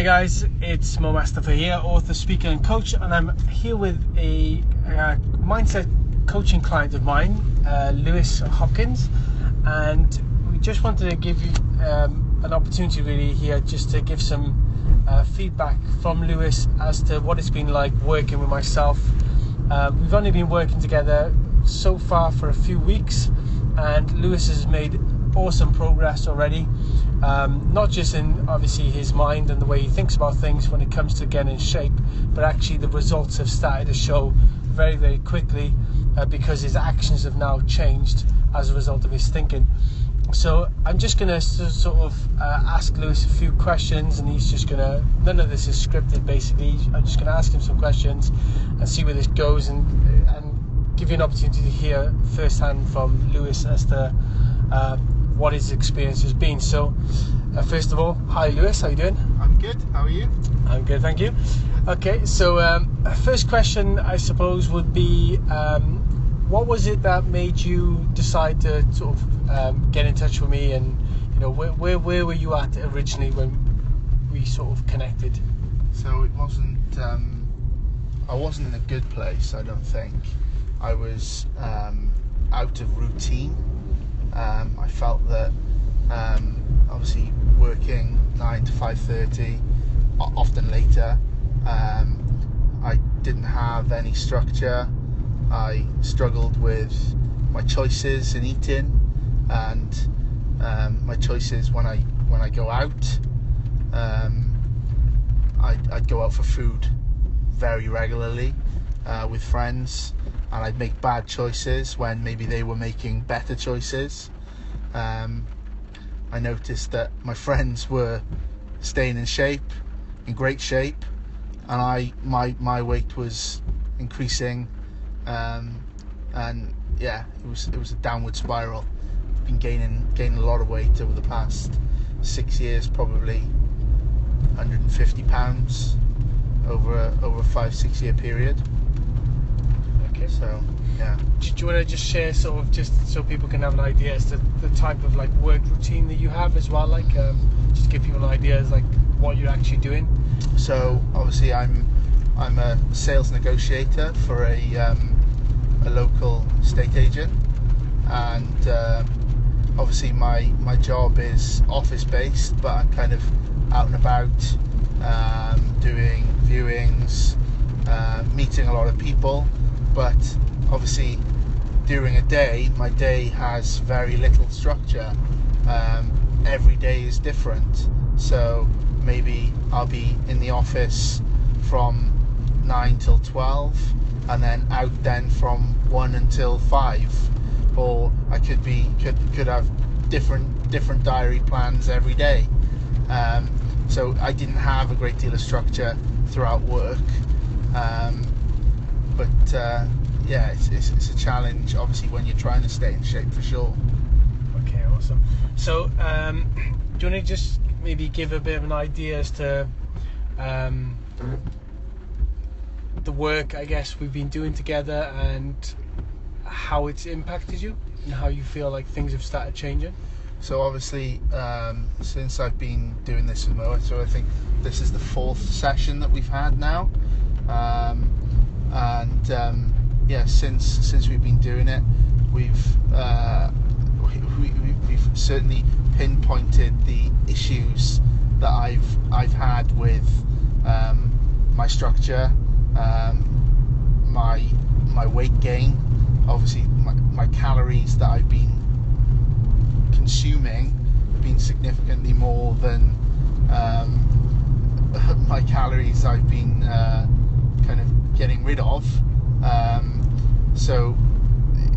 Hey guys, it's Mastafa here, author, speaker and coach, and I'm here with a mindset coaching client of mine, Lewis Hopkins, and we just wanted to give you an opportunity really here just to give some feedback from Lewis as to what it's been like working with myself. We've only been working together so far for a few weeks, and Lewis has made awesome progress already, not just in obviously his mind and the way he thinks about things when it comes to getting in shape, but actually the results have started to show very, very quickly because his actions have now changed as a result of his thinking. So I'm just going to sort of ask Lewis a few questions, and he's just going to, none of this is scripted basically. I'm just going to ask him some questions and see where this goes, and give you an opportunity to hear firsthand from Lewis as to what his experience has been. So first of all, hi Lewis, how you doing? I'm good, how are you? I'm good, thank you. Okay, so first question I suppose would be, what was it that made you decide to sort of get in touch with me, and you know, where were you at originally when we sort of connected? So it wasn't, I wasn't in a good place, I don't think. I was out of routine. I felt that obviously working 9 to 5:30, often later, I didn't have any structure. I struggled with my choices in eating, and my choices when I go out. I'd go out for food very regularly with friends, and I'd make bad choices when maybe they were making better choices. I noticed that my friends were staying in shape, in great shape, and my weight was increasing, and yeah, it was a downward spiral. I've been gaining a lot of weight over the past 6 years, probably 150 pounds over a 5-6 year period. Okay. So yeah. Do you want to just share sort of, just so people can have an idea as to the type of like work routine that you have as well, like just give people an idea as like what you're actually doing? So obviously I'm a sales negotiator for a local estate agent, and obviously my job is office based, but I'm kind of out and about, doing viewings, meeting a lot of people. But obviously during a day, my day has very little structure. Every day is different. So maybe I'll be in the office from 9 till 12, and then out then from 1 until 5. Or I could have different diary plans every day. So I didn't have a great deal of structure throughout work. But yeah, it's a challenge obviously when you're trying to stay in shape, for sure. Okay, awesome. So do you want to just maybe give a bit of an idea as to the work, I guess, we've been doing together, and how it's impacted you and how you feel like things have started changing? So obviously since I've been doing this with Mo, so I think this is the 4th session that we've had now, and yeah, since we've been doing it, we've certainly pinpointed the issues that I've had with my structure, my weight gain, obviously my calories that I've been consuming have been significantly more than my calories I've been kind of getting rid of. So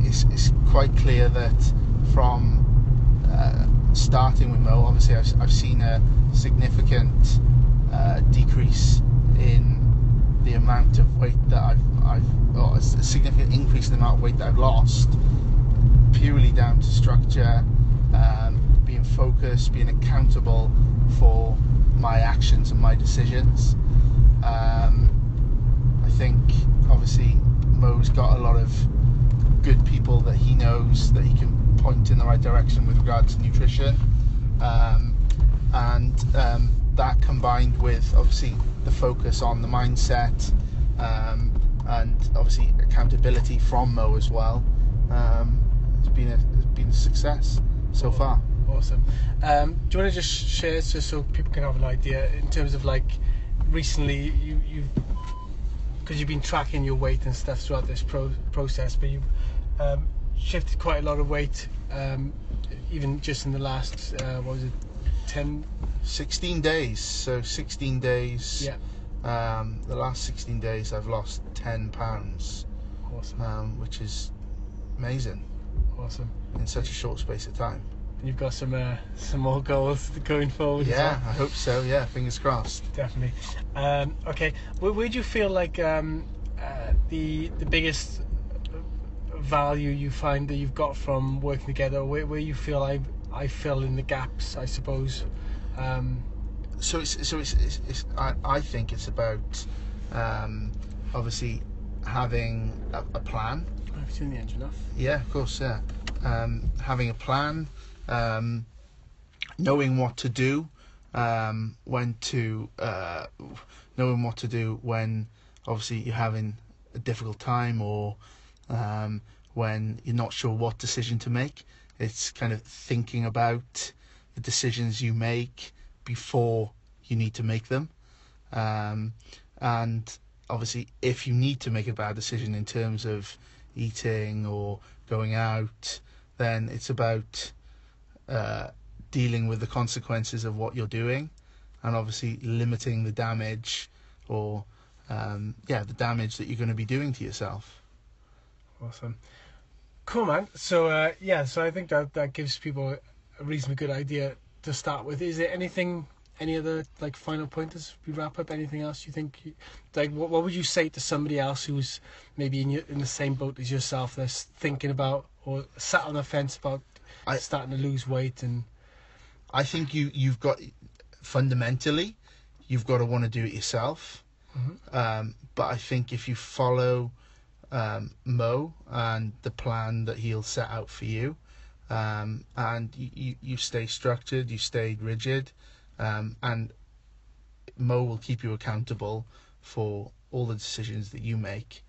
it's quite clear that from starting with Mo, obviously I've seen a significant decrease in the amount of weight that a significant increase in the amount of weight that I've lost, purely down to structure, being focused, being accountable for my actions and my decisions. I think obviously Mo's got a lot of good people that he knows that he can point in the right direction with regards to nutrition, and that combined with obviously the focus on the mindset, and obviously accountability from Mo as well, it's been a success so far. Awesome. Do you want to just share, just so people can have an idea, in terms of like recently you've because you've been tracking your weight and stuff throughout this process, but you've shifted quite a lot of weight, even just in the last, what was it, 16 days. So 16 days. Yeah. The last 16 days I've lost 10 pounds. Awesome. Which is amazing. Awesome. In such a short space of time. And you've got some more goals going forward. Yeah, I hope so. Yeah, fingers crossed. Definitely. Okay. Where do you feel like the biggest value you find that you've got from working together? Where you feel I fill in the gaps, I suppose. So it's I think it's about obviously having a plan. I've seen the engine off. Yeah, of course. Yeah, having a plan, knowing what to do, knowing what to do when obviously you're having a difficult time, or when you're not sure what decision to make. It's kind of thinking about the decisions you make before you need to make them, and obviously if you need to make a bad decision in terms of eating or going out, then it's about dealing with the consequences of what you're doing, and obviously limiting the damage, or the damage that you're going to be doing to yourself. Awesome. Cool, man. So so I think that gives people a reasonably good idea to start with. Is there any other like final pointers we wrap up? Anything else you think, like what would you say to somebody else who's maybe in the same boat as yourself, that's thinking about or sat on the fence about starting to lose weight? And I think you've got, fundamentally, you've got to want to do it yourself. Mm-hmm. But I think if you follow Mo and the plan that he'll set out for you, and you stay structured, you stay rigid, and Mo will keep you accountable for all the decisions that you make,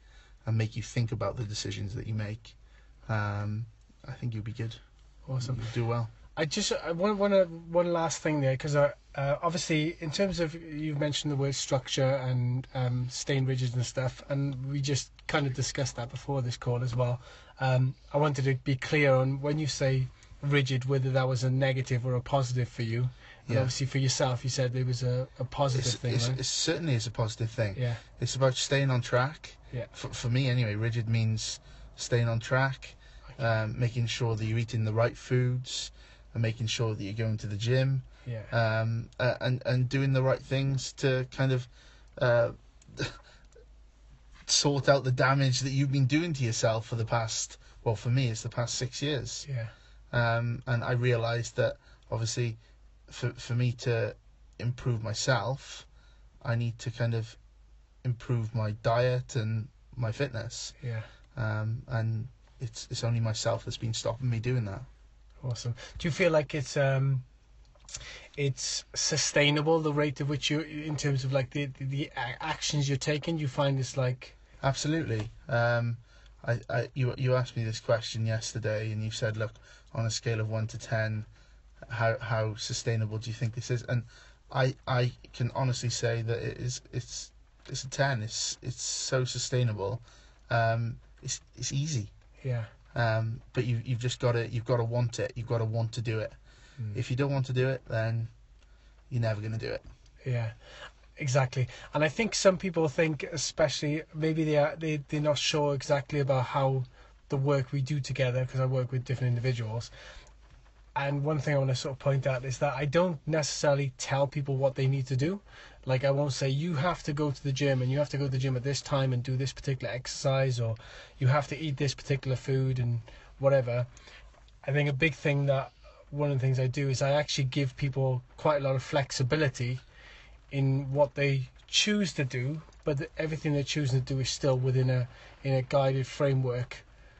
and make you think about the decisions that you make. I think you'll be good. Awesome. You'll do well. I want one last thing there, because obviously in terms of, you've mentioned the word structure and staying rigid and stuff, and we just kind of discussed that before this call as well. I wanted to be clear on when you say rigid, whether that was a negative or a positive for you. And obviously for yourself, you said it was a positive thing, right? It certainly is a positive thing. Yeah. It's about staying on track. Yeah. For me anyway, rigid means staying on track, making sure that you're eating the right foods, and making sure that you're going to the gym, and doing the right things to kind of sort out the damage that you've been doing to yourself for the past, well, for me it's the past 6 years. And I realised that obviously for me to improve myself, I need to kind of improve my diet and my fitness. And it's only myself that's been stopping me doing that. Awesome. Do you feel like it's sustainable, the rate at which you, in terms of like the actions you're taking? You find it's like... Absolutely. You asked me this question yesterday, and you said, look, on a scale of 1 to 10, how sustainable do you think this is? And I can honestly say that it's a 10. It's so sustainable. It's easy. Yeah. But you've got to want it. You've got to want to do it. If you don't want to do it, then you're never going to do it. Yeah, exactly. And I think some people think, especially maybe they're not sure exactly about how the work we do together, because I work with different individuals. And one thing I want to sort of point out is that I don't necessarily tell people what they need to do. Like, I won't say, you have to go to the gym, and you have to go to the gym at this time and do this particular exercise, or you have to eat this particular food and whatever. I think a big thing that, one of the things I do is I actually give people quite a lot of flexibility in what they choose to do, but everything they're choosing to do is still within a guided framework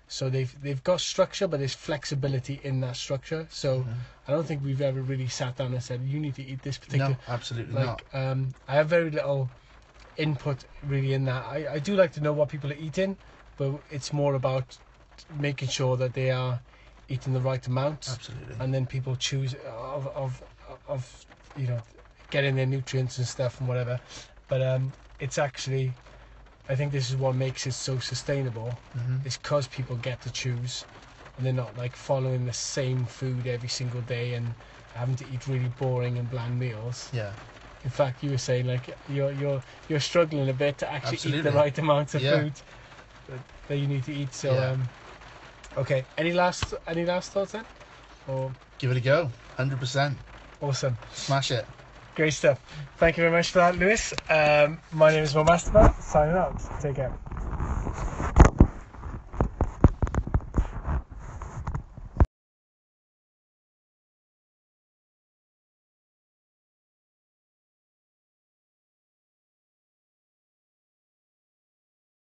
So they've got structure, but there's flexibility in that structure. So I don't think we've ever really sat down and said you need to eat this particular. No, absolutely not. I have very little input really in that. I do like to know what people are eating, but it's more about making sure that they are eating the right amount. Absolutely. And then people choose of getting their nutrients and stuff and whatever. But it's actually, I think this is what makes it so sustainable. It's because people get to choose, and they're not like following the same food every single day and having to eat really boring and bland meals. Yeah. In fact, you were saying like you're struggling a bit to actually eat the right amount of food that you need to eat. So okay. Any last thoughts then? Or give it a go. 100%. Awesome. Smash it. Great stuff. Thank you very much for that, Lewis. My name is Mastafa. Signing out. Take care.